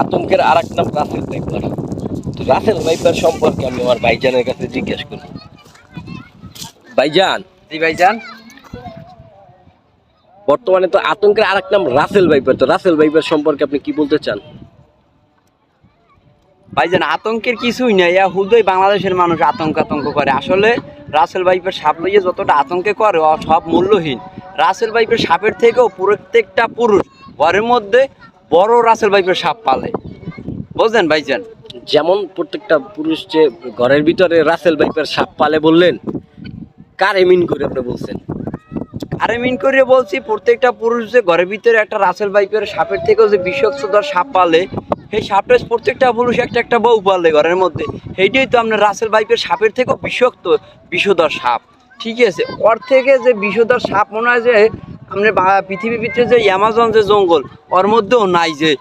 আতঙ্কের আর এক নাম রাসেল ভাইপার। তো রাসেল ভাইপার সম্পর্কে আমি আমার ভাইজানের কাছে জিজ্ঞেস করব। ভাইজান, জি ভাইজান। বর্তমানে তো আতঙ্কের আর এক নাম রাসেল ভাইপার, তো রাসেল ভাইপার সম্পর্কে আপনি কি বলতে চান? ভাইজান আতঙ্কের কিছুই নাই, হুদয় বাংলাদেশের মানুষ আতঙ্ক করে। আসলে রাসেল ভাইপের সাপ লইয়ে যতটা আতঙ্কে করে সব মূল্যহীন। রাসেল ভাইপের সাপের থেকেও প্রত্যেকটা পুরুষ ঘরের মধ্যে বড় রাসেল ভাইপের সাপ পালে, বুঝলেন ভাইজান? যেমন প্রত্যেকটা পুরুষ যে ঘরের ভিতরে রাসেল ভাইপার সাপ পালে বললেন, কার এমিন করে আপনি বলছেন? আরে মিন করে বলছি, প্রত্যেকটা পুরুষ যে ঘরের ভিতরে একটা রাসেল ভাইপের সাপের থেকেও যে বিষাক্ত ধর সাপ পালে, সেই সাপটা প্রত্যেকটা পুরুষ একটা একটা বউ পালে ঘরের মধ্যে। সেইটাই তো আপনার রাসেল ভাইপের সাপের থেকেও বিষধর সাপ। ঠিক আছে, ওর থেকে যে বিষধর সাপ মনে হয় যে আপনার পৃথিবীর ভিতরে যে অ্যামাজন যে জঙ্গল, ওর মধ্যেও নাই যে